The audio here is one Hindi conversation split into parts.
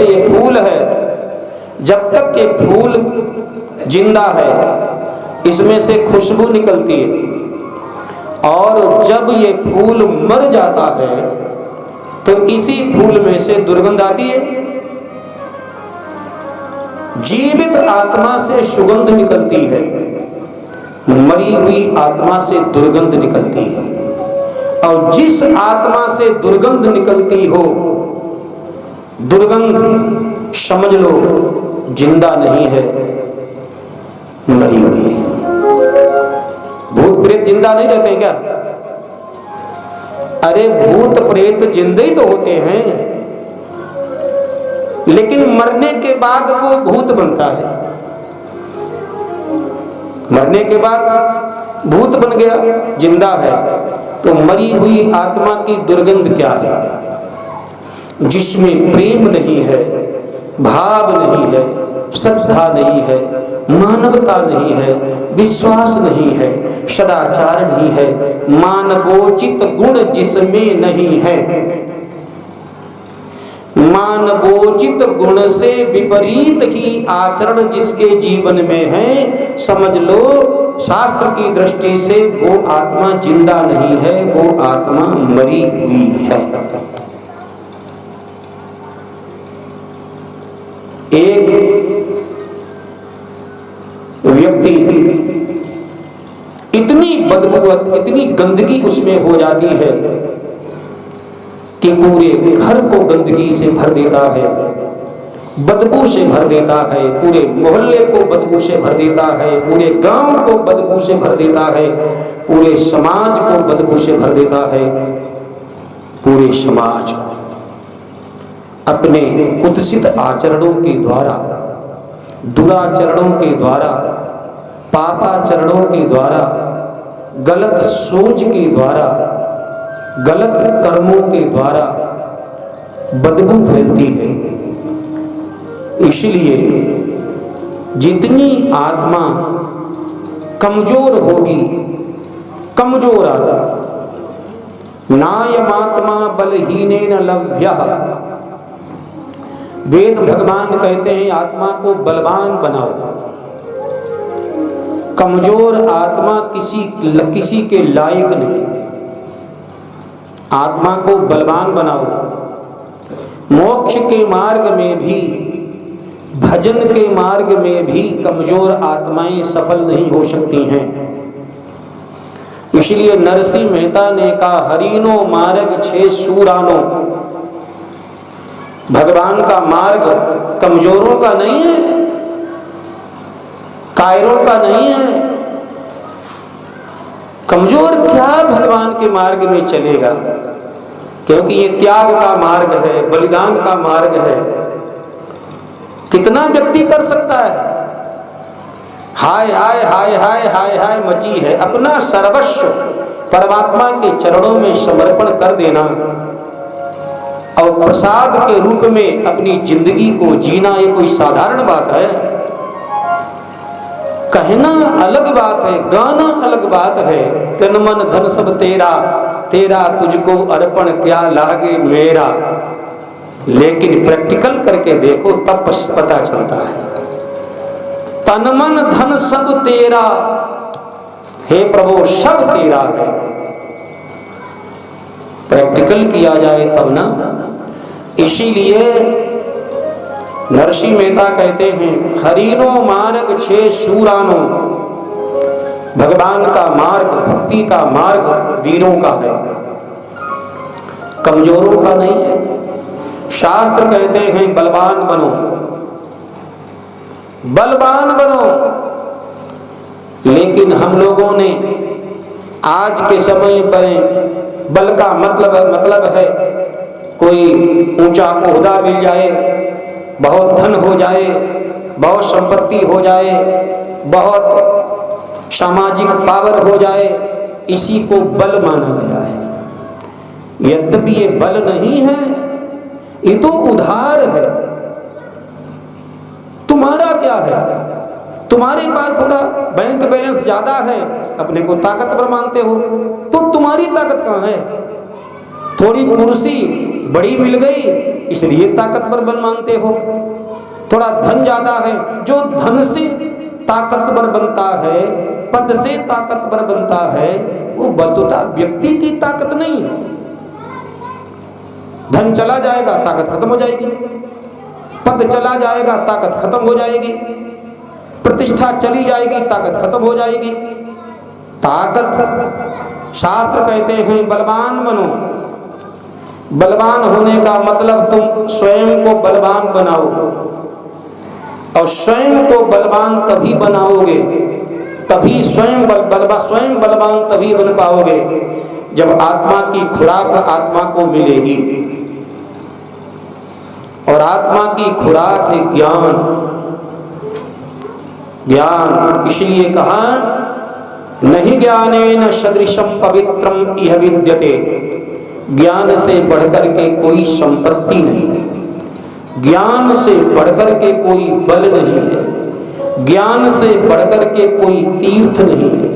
ये फूल है, जब तक ये फूल जिंदा है इसमें से खुशबू निकलती है, और जब ये फूल मर जाता है तो इसी फूल में से दुर्गंध आती है। जीवित आत्मा से सुगंध निकलती है, मरी हुई आत्मा से दुर्गंध निकलती है। और जिस आत्मा से दुर्गंध निकलती हो, दुर्गंध समझ लो जिंदा नहीं है, मरी हुई है। भूत प्रेत जिंदा नहीं रहते क्या? अरे भूत प्रेत जिंदे ही तो होते हैं, लेकिन मरने के बाद वो भूत बनता है। मरने के बाद भूत बन गया, जिंदा है। तो मरी हुई आत्मा की दुर्गंध क्या है? जिसमें प्रेम नहीं है, भाव नहीं है, श्रद्धा नहीं है, मानवता नहीं है, विश्वास नहीं है, सदाचार नहीं है, मानवोचित गुण जिसमें नहीं है। मानवोचित गुण से विपरीत ही आचरण जिसके जीवन में है, समझ लो शास्त्र की दृष्टि से वो आत्मा जिंदा नहीं है, वो आत्मा मरी हुई है। एक व्यक्ति इतनी बदबूवत, इतनी गंदगी उसमें हो जाती है कि पूरे घर को गंदगी से भर देता है, बदबू से भर देता है, पूरे मोहल्ले को बदबू से भर देता है, पूरे गांव को बदबू से भर देता है, पूरे समाज को बदबू से भर देता है। पूरे समाज को अपने कुत्सित आचरणों के द्वारा, दुराचरणों के द्वारा, पापाचरणों के द्वारा, गलत सोच के द्वारा, गलत कर्मों के द्वारा बदबू फैलती है। इसलिए जितनी आत्मा कमजोर होगी, कमजोर आत्मा, नायमात्मा बलहीनेन लव्यः, वेद भगवान कहते हैं आत्मा को बलवान बनाओ। कमजोर आत्मा किसी के लायक नहीं, आत्मा को बलवान बनाओ। मोक्ष के मार्ग में भी, भजन के मार्ग में भी कमजोर आत्माएं सफल नहीं हो सकती हैं। इसलिए नरसिंह मेहता ने कहा, हरिनो मार्ग छे सूरानो। भगवान का मार्ग कमजोरों का नहीं है, कायरों का नहीं है। कमजोर क्या भगवान के मार्ग में चलेगा? क्योंकि ये त्याग का मार्ग है, बलिदान का मार्ग है। कितना व्यक्ति कर सकता है? हाय हाय हाय हाय हाय हाय मची है। अपना सर्वस्व परमात्मा के चरणों में समर्पण कर देना और प्रसाद के रूप में अपनी जिंदगी को जीना, ये कोई साधारण बात है? कहना अलग बात है, गाना अलग बात है। तन मन धन सब तेरा, तेरा तुझको अर्पण क्या लागे मेरा। लेकिन प्रैक्टिकल करके देखो तब पता चलता है। तन मन धन सब तेरा, हे प्रभु सब तेरा है। प्रैक्टिकल किया जाए तब ना। इसीलिए नरसिंह मेहता कहते हैं, हरिनो मार्ग छे सूरानो। भगवान का मार्ग, भक्ति का मार्ग वीरों का है, कमजोरों का नहीं है। शास्त्र कहते हैं बलवान बनो, बलवान बनो। लेकिन हम लोगों ने आज के समय पर बल का मतलब है कोई ऊंचा ओहदा मिल जाए, बहुत धन हो जाए, बहुत संपत्ति हो जाए, बहुत सामाजिक पावर हो जाए, इसी को बल माना गया है। यद्यपि ये बल नहीं है, ये तो उधार है। तुम्हारा क्या है? तुम्हारे पास थोड़ा बैंक बैलेंस ज्यादा है, अपने को ताकतवर मानते हो, तो तुम्हारी ताकत कहाँ है? थोड़ी कुर्सी, बड़ी मिल गई इसलिए ताकतवर बन मानते हो, थोड़ा धन ज्यादा है, जो धन से ताकतवर बनता है, पद से ताकतवर बनता है, वो वस्तुतः व्यक्ति की ताकत नहीं है। धन चला जाएगा ताकत खत्म हो जाएगी, पद चला जाएगा ताकत खत्म हो जाएगी, प्रतिष्ठा चली जाएगी ताकत खत्म हो जाएगी। ताकत, शास्त्र कहते हैं बलवान बनो। बलवान होने का मतलब तुम स्वयं को बलवान बनाओ, और स्वयं को बलवान तभी बनाओगे, तभी स्वयं बलवान तभी बन पाओगे जब आत्मा की खुराक आत्मा को मिलेगी, और आत्मा की खुराक है ज्ञान। ज्ञान इसलिए कहा नहीं ज्ञानेन सदृशम पवित्रम इह विद्यते, ज्ञान से बढ़कर के कोई संपत्ति नहीं है, ज्ञान से बढ़कर के कोई बल नहीं है, ज्ञान से बढ़कर के कोई तीर्थ नहीं है,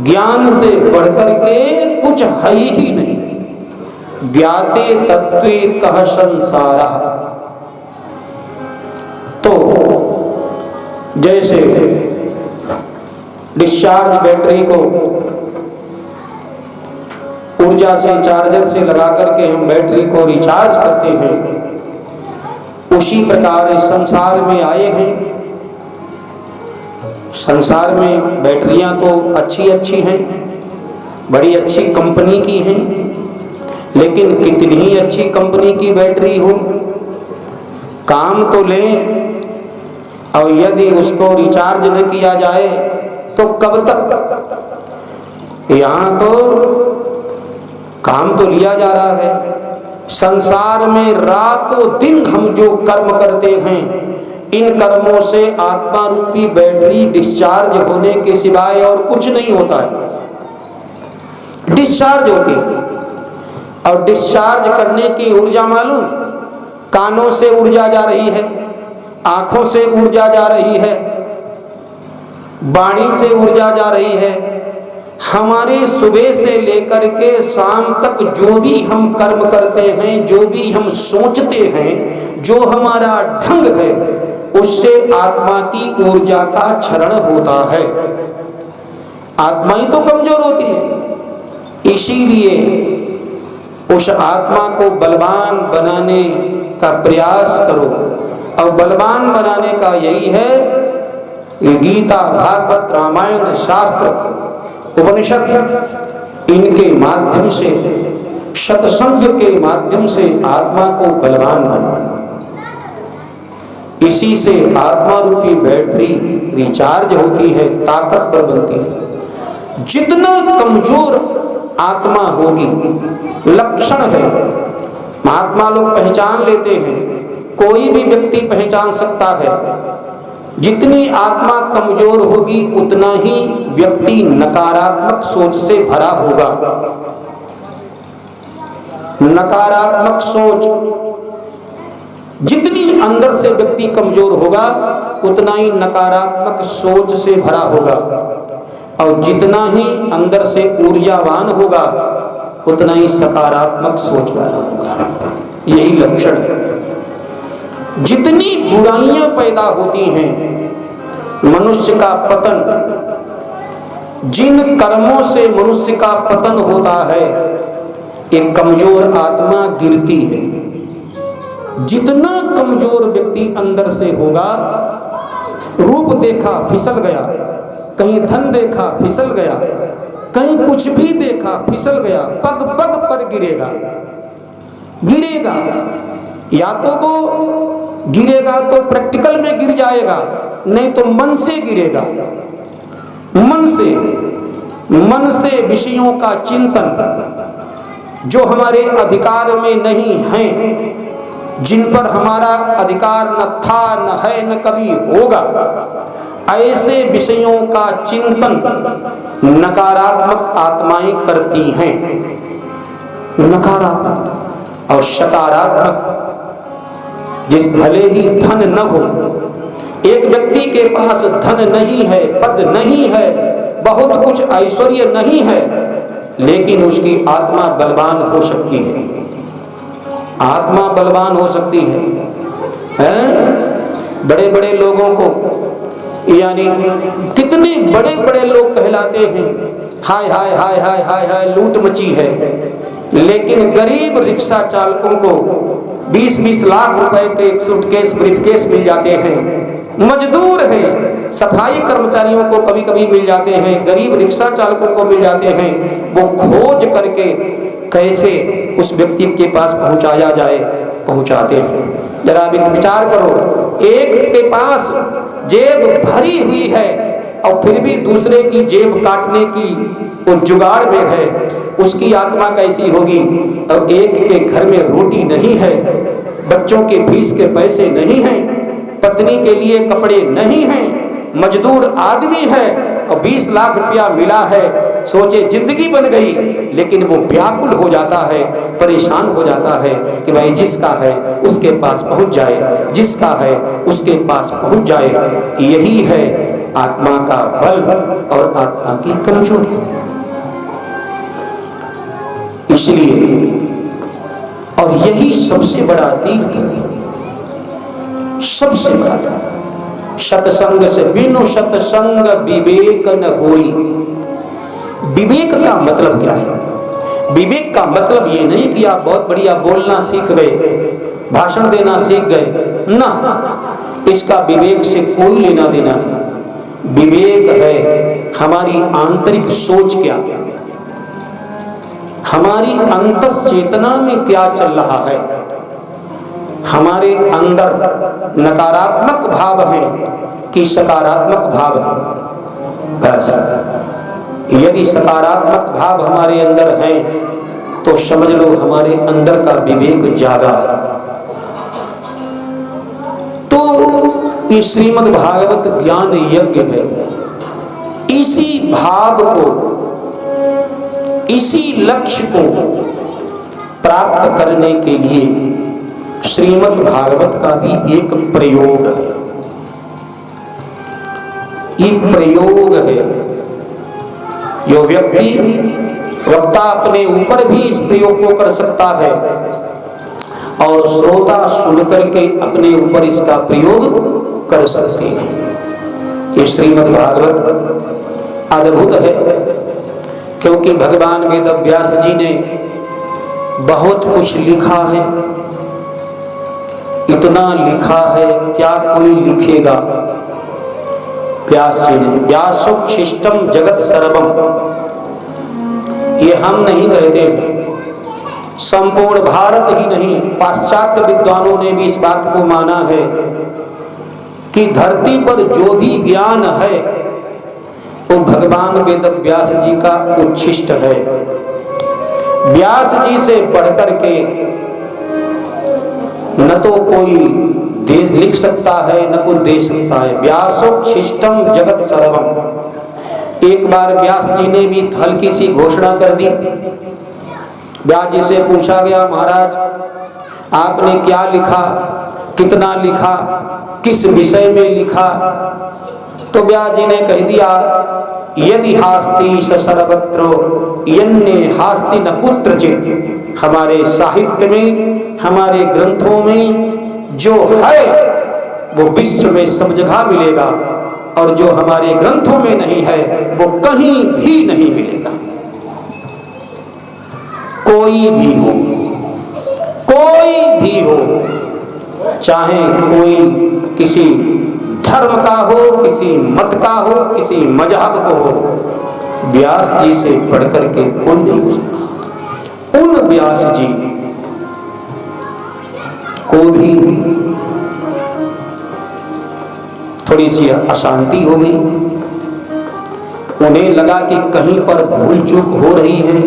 ज्ञान से बढ़कर के कुछ है ही नहीं। ज्ञाते तत्वे कह संसारा। तो जैसे डिस्चार्ज बैटरी को ऊर्जा से चार्जर से लगा करके हम बैटरी को रिचार्ज करते हैं, उसी प्रकार इस संसार में आए हैं। संसार में बैटरियां तो अच्छी अच्छी हैं, बड़ी अच्छी कंपनी की हैं, लेकिन कितनी ही अच्छी कंपनी की बैटरी हो, काम तो लें और यदि उसको रिचार्ज न किया जाए तो कब तक। यहाँ तो काम तो लिया जा रहा है, संसार में रातों दिन हम जो कर्म करते हैं, इन कर्मों से आत्मा रूपी बैटरी डिस्चार्ज होने के सिवाय और कुछ नहीं होता है। डिस्चार्ज होती है, और डिस्चार्ज करने की ऊर्जा मालूम, कानों से ऊर्जा जा रही है, आंखों से ऊर्जा जा रही है, वाणी से ऊर्जा जा रही है। हमारे सुबह से लेकर के शाम तक जो भी हम कर्म करते हैं, जो भी हम सोचते हैं, जो हमारा ढंग है, उससे आत्मा की ऊर्जा का क्षरण होता है। आत्मा ही तो कमजोर होती है। इसीलिए उस आत्मा को बलवान बनाने का प्रयास करो, और बलवान बनाने का यही है ये गीता, भागवत, रामायण, शास्त्र, उपनिषद, इनके माध्यम से, सत्संग के माध्यम से आत्मा को बलवान बनाओ। इसी से आत्मा रूपी बैटरी रिचार्ज होती है, ताकतवर बनती है। जितना कमजोर आत्मा होगी, लक्षण है, महात्मा लोग पहचान लेते हैं, कोई भी व्यक्ति पहचान सकता है। जितनी आत्मा कमजोर होगी उतना ही व्यक्ति नकारात्मक सोच से भरा होगा। नकारात्मक सोच, जितनी अंदर से व्यक्ति कमजोर होगा उतना ही नकारात्मक सोच से भरा होगा, और जितना ही अंदर से ऊर्जावान होगा उतना ही सकारात्मक सोच वाला होगा। यही लक्षण है। जितनी बुराइयां पैदा होती हैं, मनुष्य का पतन, जिन कर्मों से मनुष्य का पतन होता है, एक कमजोर आत्मा गिरती है। जितना कमजोर व्यक्ति अंदर से होगा, रूप देखा फिसल गया, कहीं धन देखा फिसल गया, कहीं कुछ भी देखा फिसल गया, पग पग पर गिरेगा। या तो वो गिरेगा तो प्रैक्टिकल में गिर जाएगा, नहीं तो मन से गिरेगा। मन से विषयों का चिंतन, जो हमारे अधिकार में नहीं है, जिन पर हमारा अधिकार न था, न है, न कभी होगा, ऐसे विषयों का चिंतन नकारात्मक आत्माएं करती हैं। नकारात्मक और सकारात्मक, जिस भले ही धन न हो, एक व्यक्ति के पास धन नहीं है, पद नहीं है, बहुत कुछ ऐश्वर्य नहीं है, लेकिन उसकी आत्मा बलवान हो सकती है। आत्मा बलवान हो सकती है, हैं? बड़े बड़े लोगों को, यानी कितने बड़े बड़े लोग कहलाते हैं, हाय हाय हाय हाय हाय हाय लूट मची है, लेकिन गरीब रिक्शा चालकों को 20-20 लाख रुपए के एक सूटकेस ब्रीफकेस मिल जाते हैं। मजदूर हैं, सफाई कर्मचारियों को कभी कभी मिल जाते हैं, गरीब रिक्शा चालकों को मिल जाते हैं। वो खोज करके कैसे उस व्यक्ति के पास पहुंचाया जाए, पहुंचाते हैं। जरा अभी विचार करो, एक के पास जेब भरी हुई है और फिर भी दूसरे की जेब काटने की वो जुगाड़ में है, उसकी आत्मा कैसी होगी। और एक के घर में रोटी नहीं है, बच्चों के फीस के पैसे नहीं हैं, पत्नी के लिए कपड़े नहीं हैं, मजदूर आदमी है और 20 लाख रुपया मिला है, सोचे जिंदगी बन गई। लेकिन वो व्याकुल हो जाता है, परेशान हो जाता है कि भाई जिसका है उसके पास पहुंच जाए, जिसका है उसके पास पहुंच जाए। यही है आत्मा का बल और आत्मा की कमजोरी। इसलिए और यही सबसे बड़ा तीर्थ है, सबसे बड़ा। सत्संग से बिनु सत्संग विवेक न होई। विवेक का मतलब क्या है? विवेक का मतलब ये नहीं कि आप बहुत बढ़िया बोलना सीख गए, भाषण देना सीख गए, ना, इसका विवेक से कोई लेना देना नहीं। विवेक है हमारी आंतरिक सोच क्या है, हमारी अंतस चेतना में क्या चल रहा है, हमारे अंदर नकारात्मक भाव है कि सकारात्मक भाव है। बस यदि सकारात्मक भाव हमारे अंदर है तो समझ लो हमारे अंदर का विवेक जागा है। तो ये श्रीमद् भागवत ज्ञान यज्ञ है। इसी भाव को, इसी लक्ष्य को प्राप्त करने के लिए श्रीमद् भागवत का भी एक प्रयोग है। ये प्रयोग है जो व्यक्ति वक्ता अपने ऊपर भी इस प्रयोग को कर सकता है और श्रोता सुनकर के अपने ऊपर इसका प्रयोग कर सकते हैं। ये श्रीमद् भागवत अद्भुत है, क्योंकि भगवान वेद व्यास जी ने बहुत कुछ लिखा है। इतना लिखा है क्या कोई लिखेगा? व्यास जी ने व्यासोच्छिष्टम जगत सर्वम, ये हम नहीं कहते हैं, संपूर्ण भारत ही नहीं पाश्चात्य विद्वानों ने भी इस बात को माना है कि धरती पर जो भी ज्ञान है वो भगवान वेद व्यास जी का उच्छिष्ट है। व्यास जी से बढ़कर के न तो कोई लिख सकता है न कोई दे सकता है। व्यासोच्छिष्टम जगत सर्वम। एक बार व्यास जी ने भी हल्की सी घोषणा कर दी। व्यास जी से पूछा गया, महाराज आपने क्या लिखा, कितना लिखा, किस विषय में लिखा? तो व्यास जी ने कह दिया, यदि हास्ति स सर्वत्र यन्ने हास्ति न कुत्रचित्। हमारे साहित्य में, हमारे ग्रंथों में जो है वो विश्व में सब जगह मिलेगा, और जो हमारे ग्रंथों में नहीं है वो कहीं भी नहीं मिलेगा। कोई भी हो, कोई भी हो, चाहे कोई किसी धर्म का हो, किसी मत का हो, किसी मजहब को हो, व्यास जी से बढ़कर के कोई नहीं हो सकता। उन व्यास जी को भी थोड़ी सी अशांति हो गई। उन्हें लगा कि कहीं पर भूल चूक हो रही है,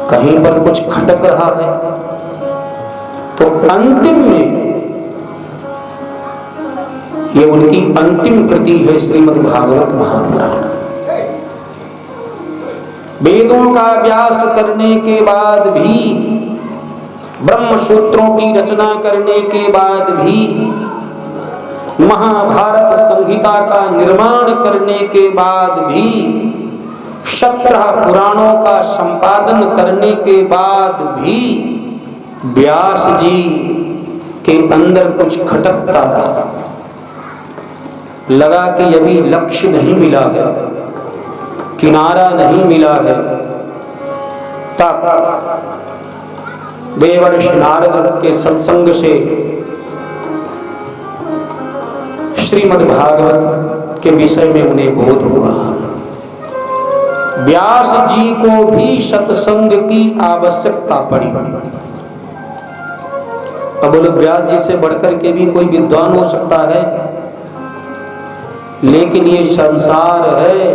कहीं पर कुछ खटक रहा है। तो अंतिम में ये उनकी अंतिम कृति है श्रीमद् भागवत महापुराण। वेदों का अभ्यास करने के बाद भी, ब्रह्म सूत्रों की रचना करने के बाद भी, महाभारत संहिता का निर्माण करने के बाद भी, 17 पुराणों का संपादन करने के बाद भी व्यास जी के अंदर कुछ खटकता रहा, लगा कि अभी लक्ष्य नहीं मिला है, किनारा नहीं मिला है। तब देवर्षि नारद के सत्संग से श्रीमद् भागवत के विषय में उन्हें बोध हुआ। व्यास जी को भी सत्संग की आवश्यकता पड़ी। अब बोलो, व्यास जी से बढ़कर के भी कोई विद्वान हो सकता है, लेकिन ये संसार है,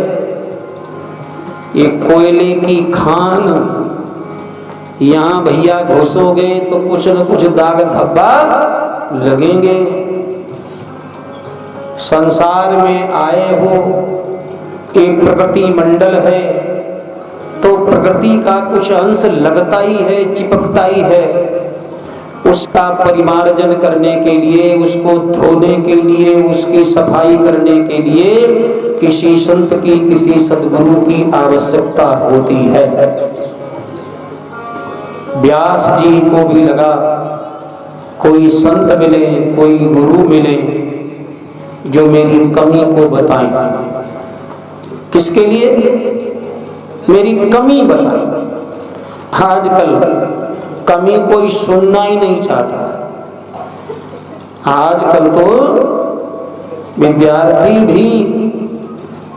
ये कोयले की खान, यहां भैया घुसोगे तो कुछ न कुछ दाग धब्बा लगेंगे। संसार में आए हो, एक प्रकृति मंडल है, तो प्रकृति का कुछ अंश लगता ही है, चिपकता ही है। उसका परिमार्जन करने के लिए, उसको धोने के लिए, उसकी सफाई करने के लिए किसी संत की, किसी सद्गुरु की आवश्यकता होती है। व्यास जी को भी लगा कोई संत मिले, कोई गुरु मिले जो मेरी कमी को बताएं। किसके लिए? मेरी कमी बताएं। आजकल कमी कोई सुनना ही नहीं चाहता। आजकल तो विद्यार्थी भी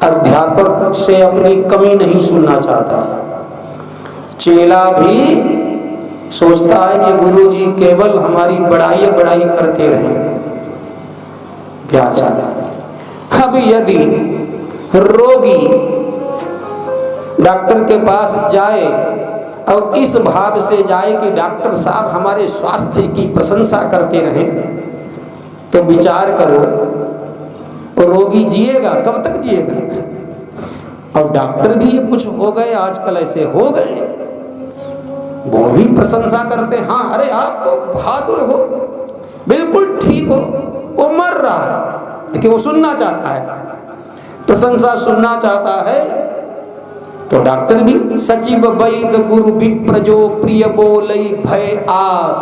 अध्यापक से अपनी कमी नहीं सुनना चाहता। चेला भी सोचता है कि गुरुजी केवल हमारी बड़ाई करते रहें। अब यदि रोगी डॉक्टर के पास जाए और इस भाव से जाए कि डॉक्टर साहब हमारे स्वास्थ्य की प्रशंसा करते रहें, तो विचार करो, रोगी जिएगा, कब तक जिएगा? और डॉक्टर भी कुछ हो गए, आजकल ऐसे हो गए, वो भी प्रशंसा करते, हाँ अरे आप तो बहादुर हो, बिल्कुल ठीक हो। वो मर रहा है लेकिन वो सुनना चाहता है, प्रशंसा सुनना चाहता है। तो डॉक्टर भी सचिव वैद गुरु विप्र जो प्रिय बोलई भय आस,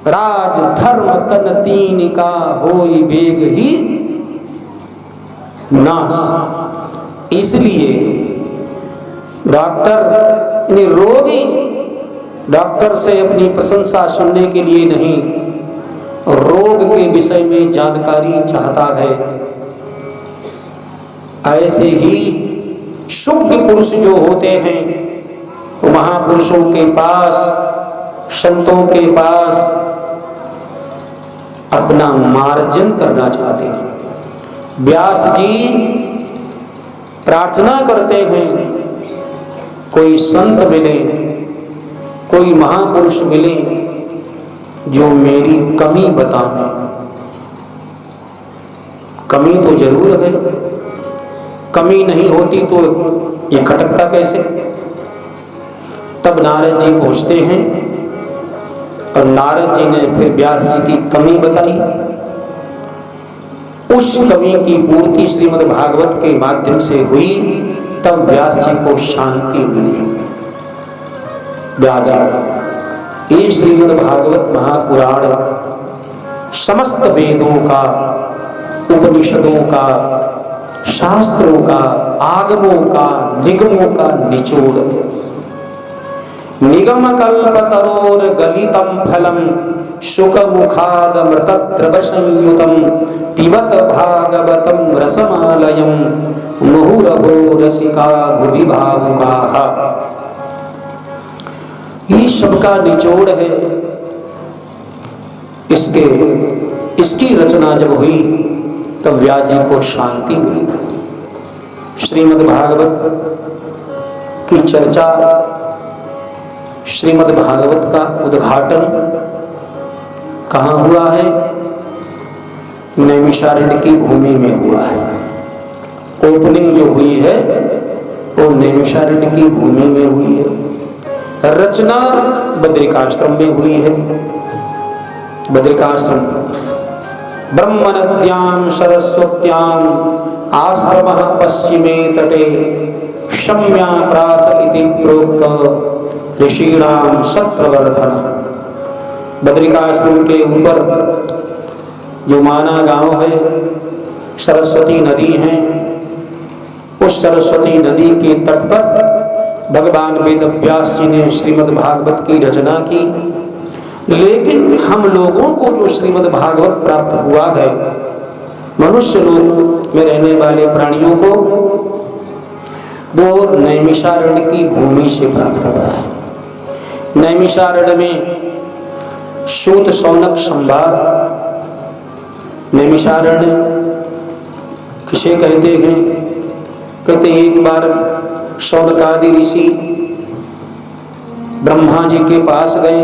राज धर्म तन तीन का होई बेग ही नाश। इसलिए डॉक्टर रोगी डॉक्टर से अपनी प्रशंसा सुनने के लिए नहीं, रोग के विषय में जानकारी चाहता है। ऐसे ही शुद्ध पुरुष जो होते हैं, वो महापुरुषों के पास, संतों के पास अपना मार्जन करना चाहते हैं। व्यास जी प्रार्थना करते हैं कोई संत मिले, कोई महापुरुष मिले जो मेरी कमी बतावे। कमी तो जरूर है, कमी नहीं होती तो ये खटकता कैसे? तब नारद जी पहुंचते हैं और नारद जी ने फिर व्यास जी की कमी बताई। उस कमी की पूर्ति श्रीमद् भागवत के माध्यम से हुई, तब व्यास जी को शांति मिली। व्यास जी ये श्रीमद् भागवत महापुराण समस्त वेदों का, उपनिषदों का, शास्त्रों का, आगमों का, निगमों का निचोड़ है। निगम कल्पतरोर गलितम फलम शुक मुखाद मृतद्रव संयुतम पिबत भागवतम रसमालयम मुहुरहो रसिका भुवि भावुकाः। ये सबका निचोड़ है। इसकी रचना जब हुई तब व्यास जी को शांति मिली। श्रीमद् भागवत की चर्चा, श्रीमद् भागवत का उद्घाटन कहाँ हुआ है? नैमिषारण्य की भूमि में हुआ है। ओपनिंग जो हुई है वो नैमिषारण्य की भूमि में हुई है। रचना बद्रिकाश्रम में हुई है। बद्रिकाश्रम ब्रह्म नद्यां सरस्वत्यां आश्रमः पश्चिमे तटे शम्या प्रास इति प्रोक्त ऋषीणां सत्रवर्धन। बद्रिकाश्रम के ऊपर जो माना गांव है, सरस्वती नदी है, उस सरस्वती नदी के तट पर भगवान वेद व्यास जी ने श्रीमद् भागवत की रचना की। लेकिन हम लोगों को जो श्रीमद् भागवत प्राप्त हुआ है, मनुष्य लोक में रहने वाले प्राणियों को, वो नैमिषारण्य की भूमि से प्राप्त हुआ है। नैमिषारण्य में सूत शौनक संवाद, नैमिषारण्य किसे कहते हैं? कहते एक बार शौनकादि ऋषि ब्रह्मा जी के पास गए।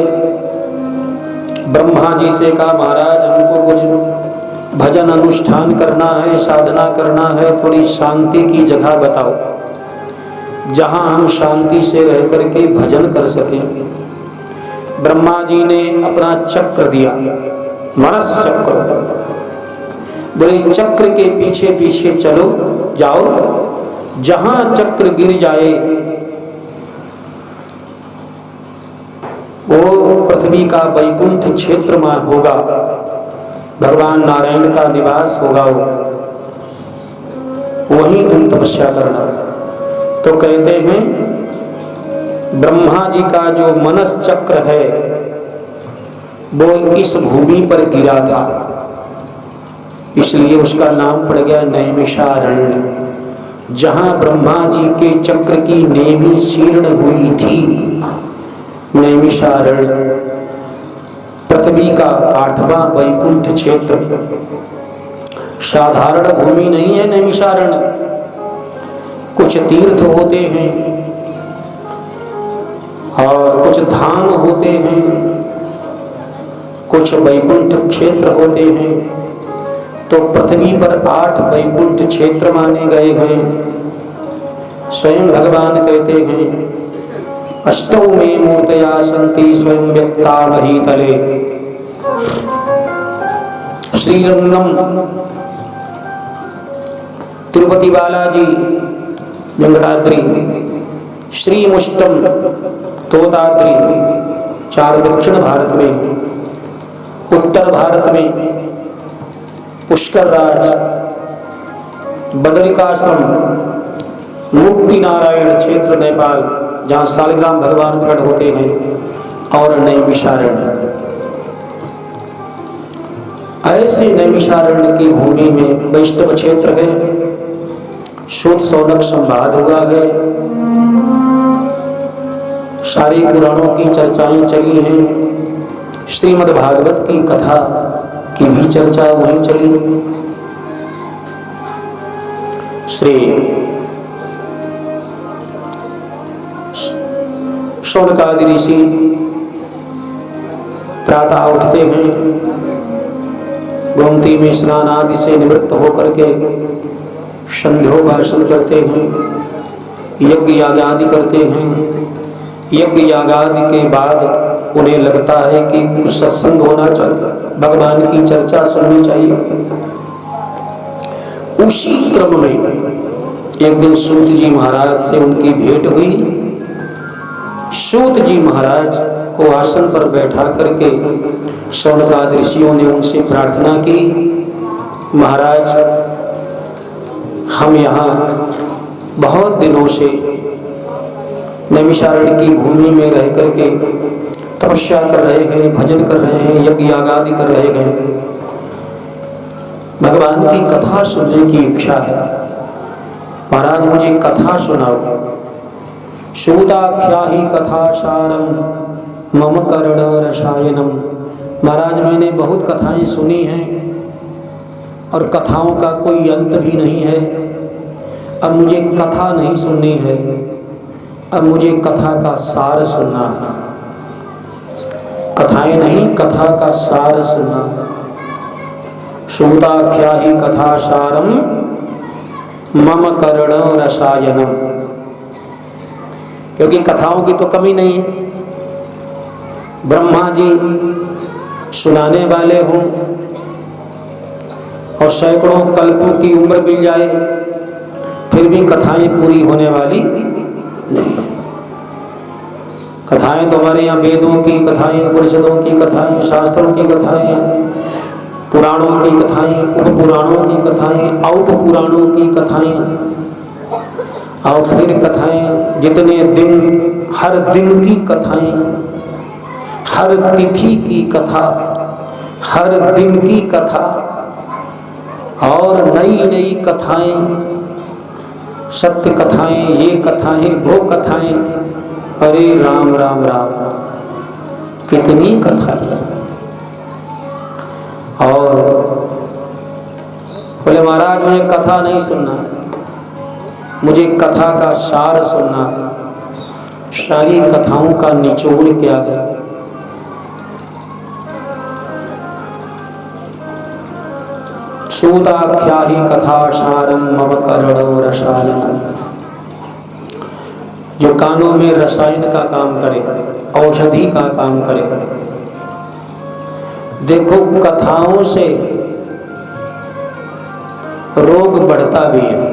ब्रह्मा जी से कहा, महाराज हमको कुछ भजन अनुष्ठान करना है, साधना करना है, थोड़ी शांति की जगह बताओ जहां हम शांति से रह करके भजन कर सकें। ब्रह्मा जी ने अपना चक्र दिया, मनस चक्र। बोले चक्र के पीछे पीछे चलो, जाओ, जहां चक्र गिर जाए वो पृथ्वी का वैकुंठ क्षेत्र में होगा, भगवान नारायण का निवास होगा, वहीं तुम तपस्या करना। तो कहते हैं ब्रह्मा जी का जो मनस चक्र है वो इस भूमि पर गिरा था, इसलिए उसका नाम पड़ गया नैमिषारण्य। जहां ब्रह्मा जी के चक्र की नेमी शीर्ण हुई थी, नैमिषारण्य पृथ्वी का 8वां वैकुंठ क्षेत्र। साधारण भूमि नहीं है नैमिषारण्य। कुछ तीर्थ होते हैं और कुछ धाम होते हैं, कुछ वैकुंठ क्षेत्र होते हैं। तो पृथ्वी पर 8 वैकुंठ क्षेत्र माने गए हैं। स्वयं भगवान कहते हैं, अष्टौ में मूर्तया सन्ति स्वयं व्यक्ता महीतले। श्रीरंगम, तिरुपति बालाजी, वेंकटाद्रि, श्रीमुष्टम, तोताद्रि, 4 दक्षिण भारत में। उत्तर भारत में पुष्कर राज, बदरिकाश्रम, मुक्ति नारायण क्षेत्र नेपाल, जहाँ शालिग्राम भगवान प्रकट होते हैं, और नैमिषारण्य। ऐसे नैमिषारण्य की भूमि में वैष्णव क्षेत्र है, सूत शौनक संवाद हुआ है, सारी पुराणों की चर्चाएं चली हैं, श्रीमद् भागवत की कथा की भी चर्चा वहीं चली। श्री शौनकादि ऋषि प्रातः उठते हैं, गोमती में स्नान आदि से निवृत्त होकर के संध्योपासन करते हैं, यज्ञ याग आदि करते हैं। यज्ञ याग आदि के बाद उन्हें लगता है कि कुछ सत्संग होना चाहिए, भगवान की चर्चा सुननी चाहिए। उसी क्रम में एक दिन सूत जी महाराज से उनकी भेंट हुई। सूत जी महाराज को आसन पर बैठा करके शौनकादि ऋषियों ने उनसे प्रार्थना की, महाराज हम यहाँ बहुत दिनों से नैमिषारण्य की भूमि में रह करके तपस्या कर रहे हैं, भजन कर रहे हैं, यज्ञ याग आदि कर रहे हैं, भगवान की कथा सुनने की इच्छा है, महाराज मुझे कथा सुनाओ। सूताख्या ही कथा सारम मम कर्ण रसायनम। महाराज मैंने बहुत कथाएं सुनी हैं और कथाओं का कोई अंत भी नहीं है। अब मुझे कथा नहीं सुननी है, अब मुझे कथा का सार सुनना है। कथाएं नहीं, कथा का सार सुनना है। सूताख्या ही कथा सारम मम कर्ण रसायनम। क्योंकि कथाओं की तो कमी नहीं, ब्रह्मा जी सुनाने वाले हों और सैकड़ों कल्पों की उम्र मिल जाए फिर भी कथाएं पूरी होने वाली नहीं। कथाएं तो हमारे यहाँ वेदों की कथाएं, उपनिषदों की कथाएं, शास्त्रों की कथाएं, पुराणों की कथाएं, उपपुराणों की कथाएं, औपपुराणों की कथाएं, और फिर कथाएं जितने दिन, हर दिन की कथाएं, हर तिथि की कथा, हर दिन की कथा, और नई नई कथाएं, सत्य कथाएं, ये कथाएं, वो कथाएं। अरे राम राम राम राम, कितनी कथाएं। और बोले महाराज मुझे कथा नहीं सुनना है, मुझे कथा का सार सुनना है। सारी कथाओं का निचोड़ क्या है? सूताख्या ही कथा सारम मम करणो रसायनम। जो कानों में रसायन का काम करे, औषधि का काम करे। देखो कथाओं से रोग बढ़ता भी है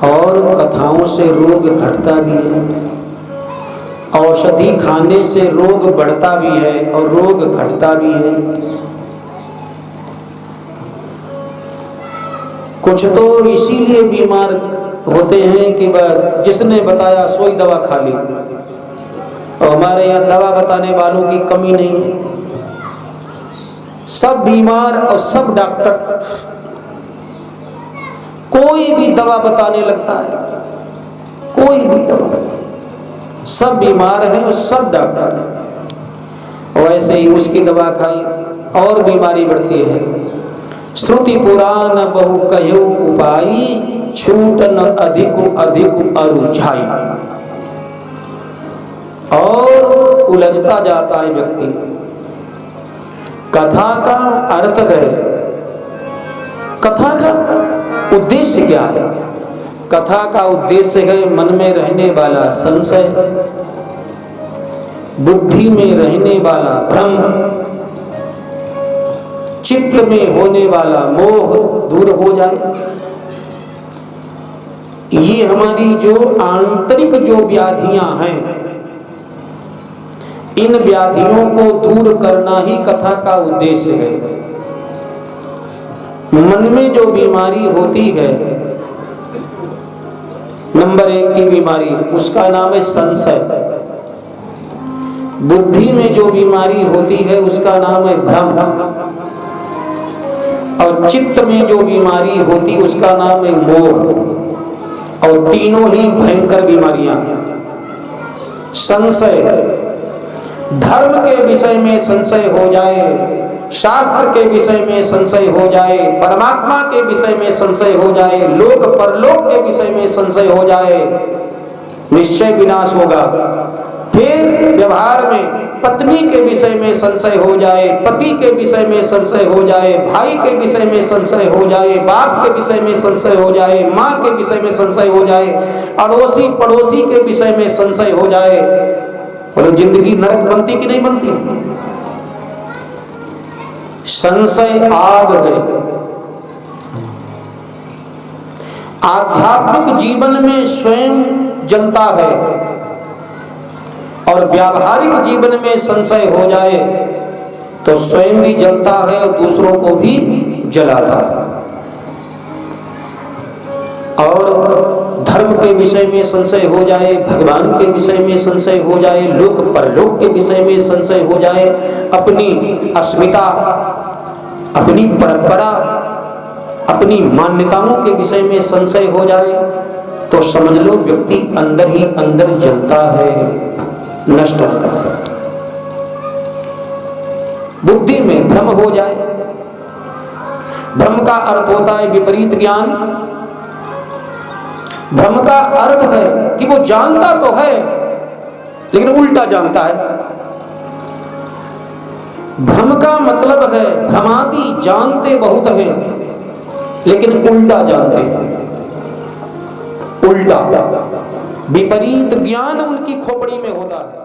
और कथाओं से रोग घटता भी है। औषधि खाने से रोग बढ़ता भी है और रोग घटता भी है। कुछ तो इसीलिए बीमार होते हैं कि बस जिसने बताया सोई दवा खा ली। और हमारे यहाँ दवा बताने वालों की कमी नहीं है। सब बीमार और सब डॉक्टर, कोई भी दवा बताने लगता है, कोई भी दवा, सब बीमार हैं और सब डॉक्टर हैं। वैसे ही उसकी दवा खाई और बीमारी बढ़ती है। श्रुति पुराण बहु कहो उपाई, छूटन अधिक अधिक अरुझाई। और उलझता जाता है व्यक्ति। कथा का अर्थ है, कथा का उद्देश्य क्या है? कथा का उद्देश्य है मन में रहने वाला संशय, बुद्धि में रहने वाला भ्रम, चित्त में होने वाला मोह दूर हो जाए। ये हमारी जो आंतरिक जो व्याधियां हैं, इन व्याधियों को दूर करना ही कथा का उद्देश्य है। मन में जो बीमारी होती है, नंबर 1 की बीमारी, उसका नाम है संशय। बुद्धि में जो बीमारी होती है उसका नाम है भ्रम। और चित्त में जो बीमारी होती उसका नाम है मोह। और तीनों ही भयंकर बीमारियां हैं। संशय, धर्म के विषय में संशय हो जाए, शास्त्र के विषय में संशय हो जाए, परमात्मा के विषय में संशय हो जाए, लोक परलोक के विषय में संशय हो जाए, निश्चय विनाश होगा। फिर व्यवहार में पत्नी के विषय में संशय हो जाए, पति के विषय में संशय हो जाए, भाई के विषय में संशय हो जाए, बाप के विषय में संशय हो जाए, माँ के विषय में संशय हो जाए, अड़ोसी पड़ोसी के विषय में संशय हो जाए। बोलो जिंदगी नरक बनती कि नहीं बनती? संशय आग है। आध्यात्मिक जीवन में स्वयं जलता है और व्यावहारिक जीवन में संशय हो जाए तो स्वयं भी जलता है और दूसरों को भी जलाता है। और धर्म के विषय में संशय हो जाए, भगवान के विषय में संशय हो जाए, लोक परलोक के विषय में संशय हो जाए, अपनी अस्मिता, अपनी परंपरा, अपनी मान्यताओं के विषय में संशय हो जाए तो समझ लो व्यक्ति अंदर ही अंदर जलता है, नष्ट होता है। बुद्धि में भ्रम हो जाए। भ्रम का अर्थ होता है विपरीत ज्ञान। भ्रम का अर्थ है कि वो जानता तो है लेकिन उल्टा जानता है। भ्रम का मतलब है भ्रमादि जानते बहुत हैं लेकिन उल्टा जानते हैं। उल्टा विपरीत ज्ञान उनकी खोपड़ी में होता है।